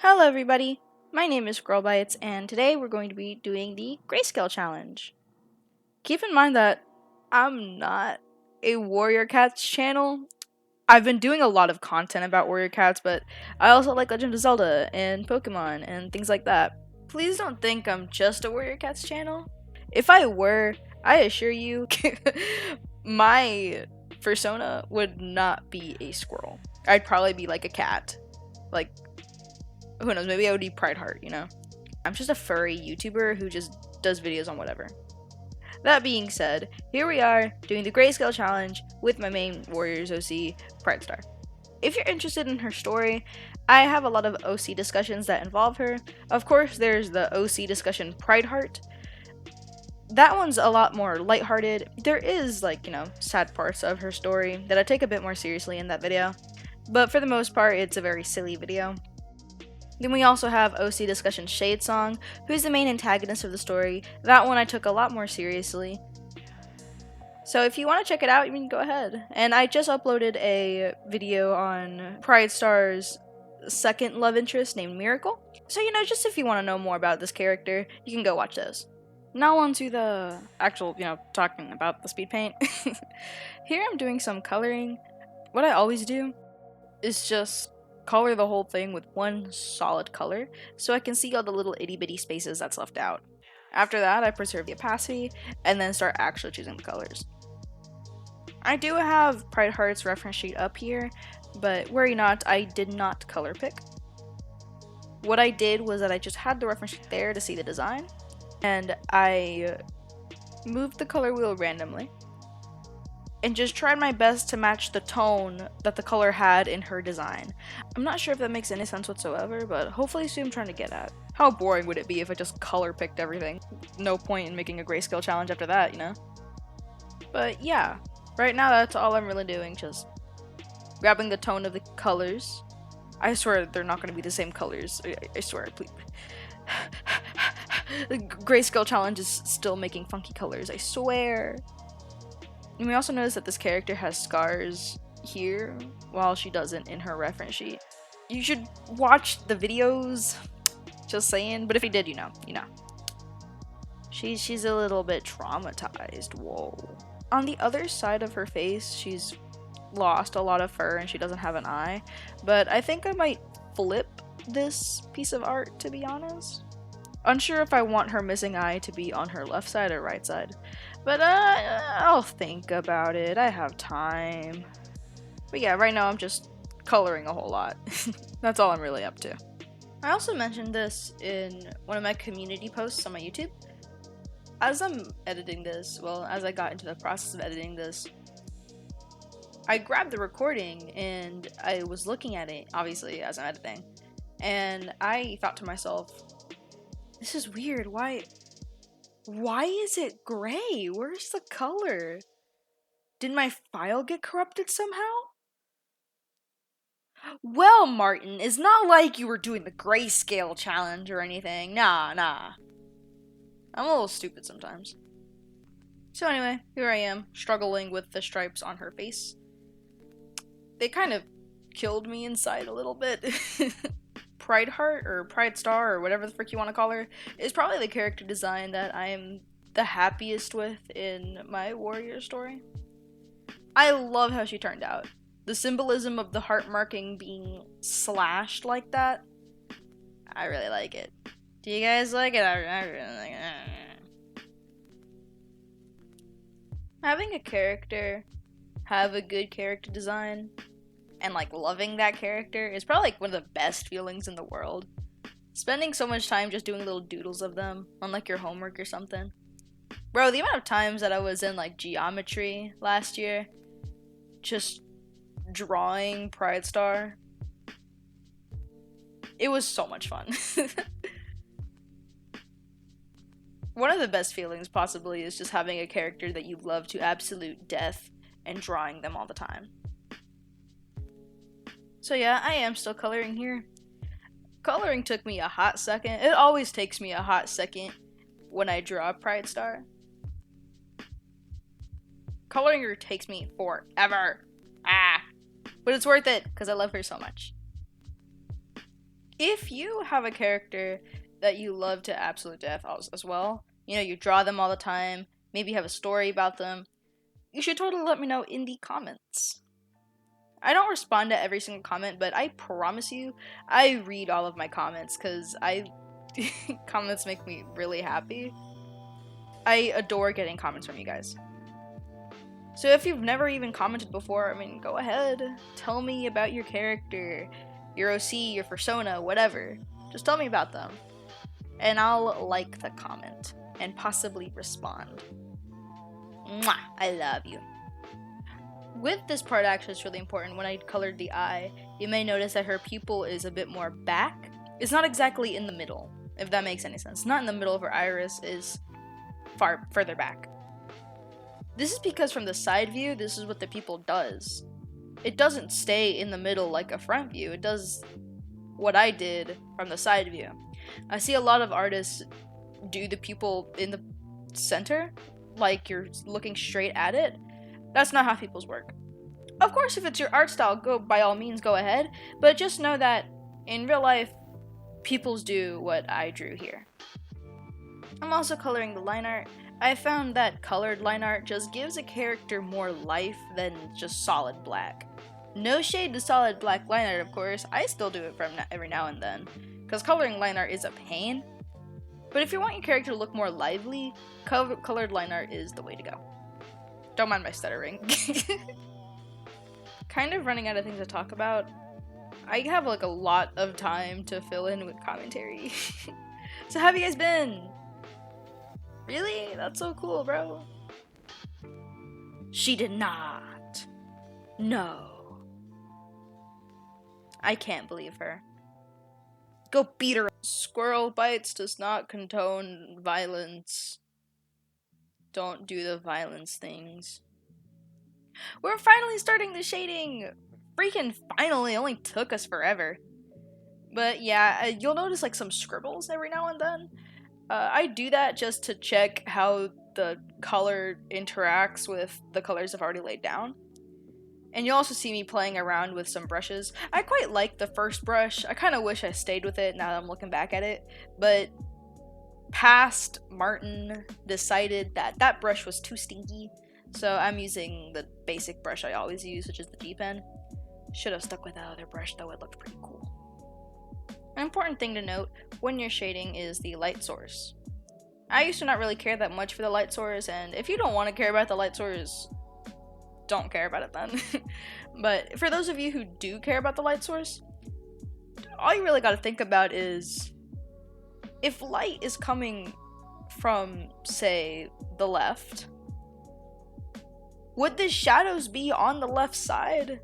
Hello everybody, my name is Girlbites, and today we're going to be doing the Grayscale challenge. Keep in mind that I'm not a Warrior Cats channel. I've been doing a lot of content about Warrior Cats, but I also like Legend of Zelda and Pokemon and things like that. Please don't think I'm just a Warrior Cats channel. If I were, I assure you, my persona would not be a squirrel. I'd probably be like a cat. Like, who knows, maybe I would be Pride Heart, you know? I'm just a furry YouTuber who just does videos on whatever. That being said, here we are doing the Grayscale challenge with my main Warriors OC, Pride Star. If you're interested in her story, I have a lot of OC discussions that involve her. Of course, there's the OC discussion Pride Heart. That one's a lot more lighthearted. There is, like, sad parts of her story that I take a bit more seriously in that video. But for the most part, it's a very silly video. Then we also have OC Discussion Shade Song, who's the main antagonist of the story. That one I took a lot more seriously. So if you want to check it out, you can go ahead. And I just uploaded a video on Pride Star's second love interest named Miracle. So, just if you want to know more about this character, you can go watch those. Now on to the actual, talking about the speed paint. Here I'm doing some coloring. What I always do is just color the whole thing with one solid color so I can see all the little itty bitty spaces that's left out. After that, I preserve the opacity and then start actually choosing the colors. I do have Pride Heart's reference sheet up here, but worry not, I did not color pick. What I did was that I just had the reference sheet there to see the design, and I moved the color wheel randomly and just tried my best to match the tone that the color had in her design. I'm not sure if that makes any sense whatsoever, but hopefully you see what I'm trying to get at. How boring would it be if I just color picked everything? No point in making a grayscale challenge after that, you know? But yeah, right now that's all I'm really doing, just grabbing the tone of the colors. I swear they're not going to be the same colors. I swear, please. The grayscale challenge is still making funky colors, I swear. And we also notice that this character has scars here, while she doesn't in her reference sheet. You should watch the videos, just saying, but if you did, you know. She's a little bit traumatized, whoa. On the other side of her face, she's lost a lot of fur and she doesn't have an eye, but I think I might flip this piece of art, to be honest. Unsure if I want her missing eye to be on her left side or right side. But I'll think about it. I have time. But yeah, right now I'm just coloring a whole lot. That's all I'm really up to. I also mentioned this in one of my community posts on my YouTube. As I'm editing this, as I got into the process of editing this, I grabbed the recording and I was looking at it, obviously, as I'm editing. And I thought to myself, this is weird. Why is it gray? Where's the color? Did my file get corrupted somehow? Well, Martin, it's not like you were doing the grayscale challenge or anything. Nah. I'm a little stupid sometimes. So anyway, here I am, struggling with the stripes on her face. They kind of killed me inside a little bit. Pride Heart, or Pride Star, or whatever the frick you want to call her, is probably the character design that I am the happiest with in my warrior story. I love how she turned out. The symbolism of the heart marking being slashed like that, I really like it. Do you guys like it? I really like it. Having a character have a good character design and like loving that character is probably like one of the best feelings in the world. Spending so much time just doing little doodles of them on like your homework or something. Bro, the amount of times that I was in like geometry last year just drawing Pride Star, it was so much fun. One of the best feelings possibly is just having a character that you love to absolute death and drawing them all the time. So yeah, I am still coloring here. Coloring took me a hot second. It always takes me a hot second when I draw Pride Star. Coloring her takes me forever. But it's worth it, because I love her so much. If you have a character that you love to absolute death as well, you know, you draw them all the time, maybe you have a story about them, you should totally let me know in the comments. I don't respond to every single comment, but I promise you, I read all of my comments because comments make me really happy. I adore getting comments from you guys. So if you've never even commented before, I mean, go ahead. Tell me about your character, your OC, your persona, whatever. Just tell me about them. And I'll like the comment and possibly respond. Mwah! I love you. With this part, actually, it's really important. When I colored the eye, you may notice that her pupil is a bit more back. It's not exactly in the middle, if that makes any sense. Not in the middle of her iris, is further back. This is because from the side view, this is what the pupil does. It doesn't stay in the middle like a front view. It does what I did from the side view. I see a lot of artists do the pupil in the center, like you're looking straight at it. That's not how pupils work. Of course, if it's your art style, by all means go ahead, but just know that in real life, pupils do what I drew here. I'm also coloring the line art. I found that colored line art just gives a character more life than just solid black. No shade to solid black line art, of course. I still do it from every now and then, because coloring line art is a pain. But if you want your character to look more lively, colored line art is the way to go. Don't mind my stuttering. Kind of running out of things to talk about. I have like a lot of time to fill in with commentary. So how have you guys been? Really? That's so cool, bro. She did not. No. I can't believe her. Go beat her. Squirrel bites does not condone violence. Don't do the violence things. We're finally starting the shading! Freaking finally, it only took us forever. But yeah, you'll notice like some scribbles every now and then. I do that just to check how the color interacts with the colors I've already laid down. And you'll also see me playing around with some brushes. I quite like the first brush. I kind of wish I stayed with it now that I'm looking back at it. But past Martin decided that that brush was too stinky. So I'm using the basic brush I always use, which is the G pen. Should have stuck with that other brush though, it looked pretty cool. An important thing to note when you're shading is the light source. I used to not really care that much for the light source, and if you don't want to care about the light source, don't care about it then. But for those of you who do care about the light source, all you really got to think about is if light is coming from, say, the left, would the shadows be on the left side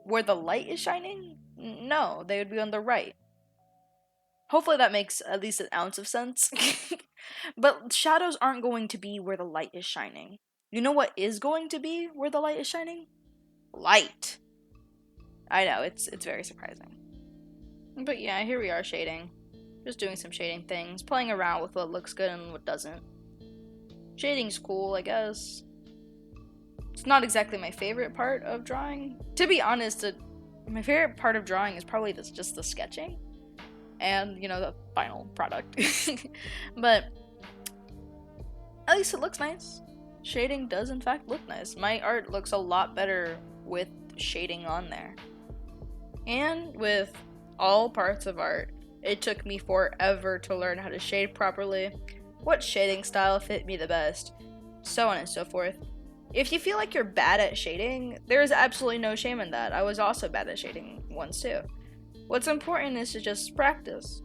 where the light is shining? No, they would be on the right. Hopefully that makes at least an ounce of sense. But shadows aren't going to be where the light is shining. You know what is going to be where the light is shining? Light. I know, it's very surprising. But yeah, here we are shading. Just doing some shading things, playing around with what looks good and what doesn't. Shading's cool, I guess. It's not exactly my favorite part of drawing. To be honest, my favorite part of drawing is probably just the sketching. And, you know, the final product. But at least it looks nice. Shading does in fact look nice. My art looks a lot better with shading on there. And with all parts of art, it took me forever to learn how to shade properly, what shading style fit me the best, so on and so forth. If you feel like you're bad at shading, there is absolutely no shame in that. I was also bad at shading once too. What's important is to just practice.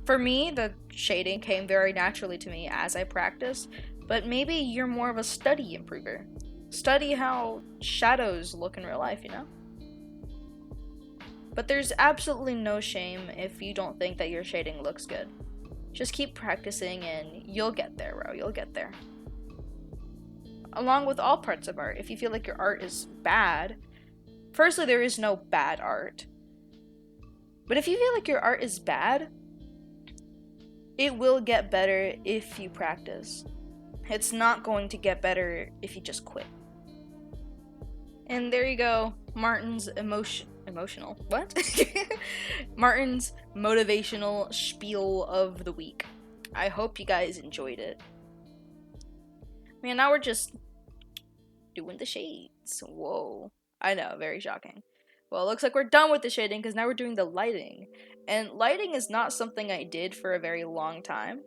For me, the shading came very naturally to me as I practiced, but maybe you're more of a study improver. Study how shadows look in real life, you know? But there's absolutely no shame if you don't think that your shading looks good. Just keep practicing and you'll get there, bro. You'll get there. Along with all parts of art, if you feel like your art is bad, firstly, there is no bad art. But if you feel like your art is bad, it will get better if you practice. It's not going to get better if you just quit. And there you go, Martin's Emotional. What? Martin's motivational spiel of the week. I hope you guys enjoyed it. Man, now we're just doing the shades. Whoa. I know, very shocking. Well, it looks like we're done with the shading because now we're doing the lighting. And lighting is not something I did for a very long time.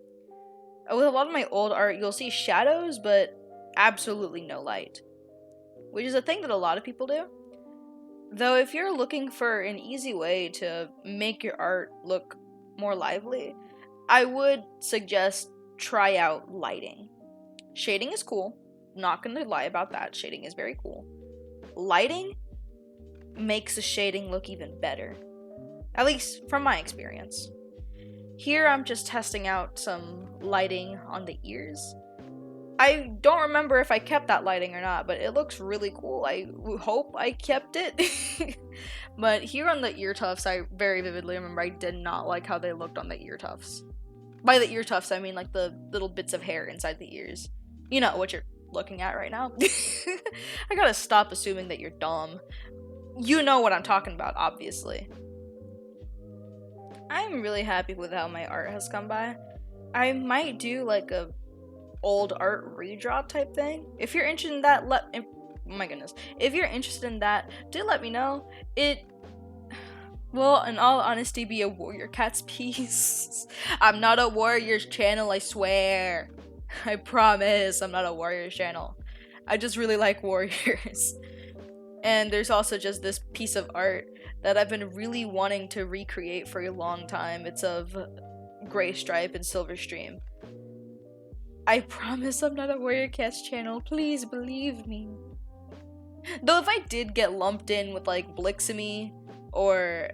With a lot of my old art, you'll see shadows, but absolutely no light. Which is a thing that a lot of people do. Though if you're looking for an easy way to make your art look more lively, I would suggest try out lighting. Shading is cool. Not gonna lie about that. Shading is very cool. Lighting makes the shading look even better. At least from my experience. Here I'm just testing out some lighting on the ears. I don't remember if I kept that lighting or not, but it looks really cool. I hope I kept it. But here on the ear tufts, I very vividly remember I did not like how they looked on the ear tufts. By the ear tufts, I mean like the little bits of hair inside the ears. You know what you're looking at right now. I gotta stop assuming that you're dumb. You know what I'm talking about, obviously. I'm really happy with how my art has come by. I might do like a old art redraw type thing. If you're interested in that, oh my goodness. If you're interested in that, do let me know. It will, in all honesty, be a Warrior Cats piece. I'm not a Warriors channel, I swear. I promise I'm not a Warriors channel. I just really like Warriors. And there's also just this piece of art that I've been really wanting to recreate for a long time. It's of Gray Stripe and Silver Stream. I promise I'm not a Warrior Cats channel. Please believe me. Though if I did get lumped in with like Blixamy or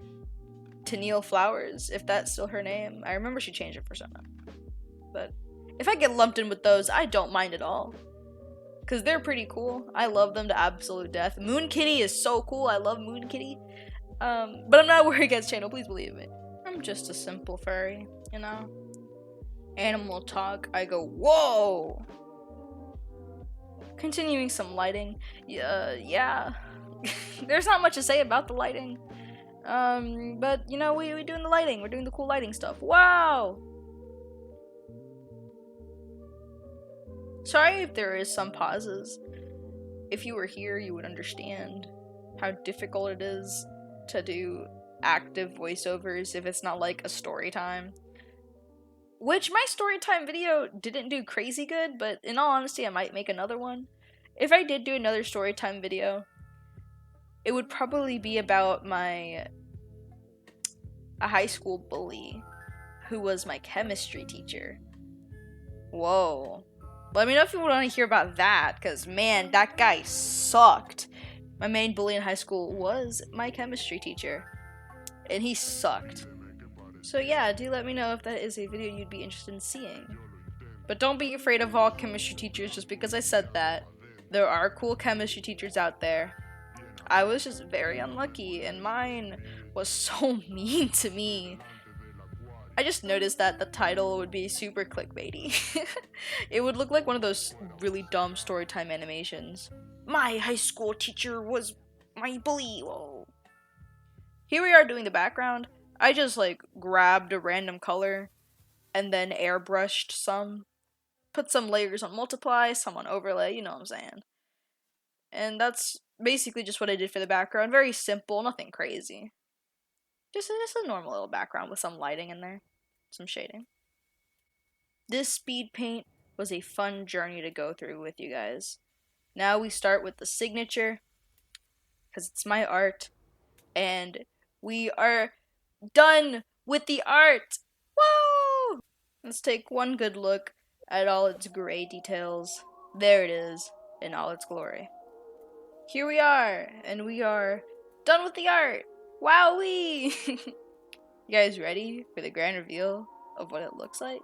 Tennille Flowers, if that's still her name. I remember she changed it for some reason. But if I get lumped in with those, I don't mind at all. Because they're pretty cool. I love them to absolute death. Moon Kitty is so cool. I love Moon Kitty. But I'm not a Warrior Cats channel. Please believe me. I'm just a simple furry, you know? Animal talk, I go, whoa! Continuing some lighting. Yeah. There's not much to say about the lighting. But, you know, we're doing the lighting. We're doing the cool lighting stuff. Wow! Sorry if there is some pauses. If you were here, you would understand how difficult it is to do active voiceovers if it's not like a story time. Which my story time video didn't do crazy good, but in all honesty, I might make another one. If I did do another story time video, it would probably be about a high school bully who was my chemistry teacher. Whoa. Let me know if you want to hear about that, because man, that guy sucked. My main bully in high school was my chemistry teacher, and he sucked. So yeah, do let me know if that is a video you'd be interested in seeing. But don't be afraid of all chemistry teachers just because I said that. There are cool chemistry teachers out there. I was just very unlucky, and mine was so mean to me. I just noticed that the title would be super clickbaity. It would look like one of those really dumb storytime animations. My high school teacher was my bully. Whoa. Here we are doing the background. I just like grabbed a random color and then airbrushed some. Put some layers on multiply, some on overlay, you know what I'm saying. And that's basically just what I did for the background. Very simple, nothing crazy. Just a normal little background with some lighting in there. Some shading. This speed paint was a fun journey to go through with you guys. Now we start with the signature, because it's my art, and we are done with the art! Woo! Let's take one good look at all its gray details. There it is, in all its glory. Here we are, and we are done with the art! Wowee! You guys ready for the grand reveal of what it looks like?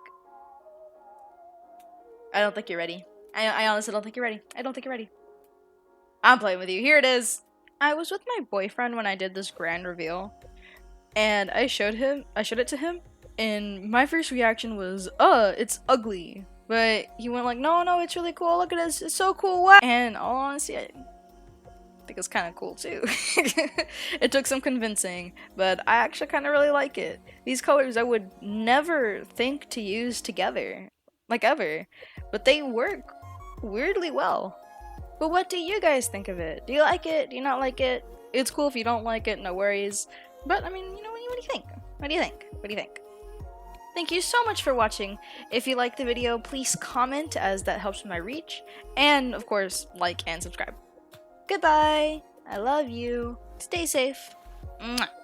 I don't think you're ready. I honestly don't think you're ready. I don't think you're ready. I'm playing with you. Here it is. I was with my boyfriend when I did this grand reveal, and I showed it to him, and my first reaction was, it's ugly. But he went like, no, it's really cool. Look at this. It's so cool. What? And all honesty, think it's kind of cool too. It took some convincing, but I actually kind of really like it. These colors I would never think to use together, like ever, but they work weirdly well. But what do you guys think of it? Do you like it? Do you not like it? It's cool if you don't like it, no worries. But I mean, you know, what do you think? What do you think? What do you think? Thank you so much for watching. If you liked the video, please comment as that helps with my reach. And of course, like and subscribe. Goodbye. I love you. Stay safe. Mwah.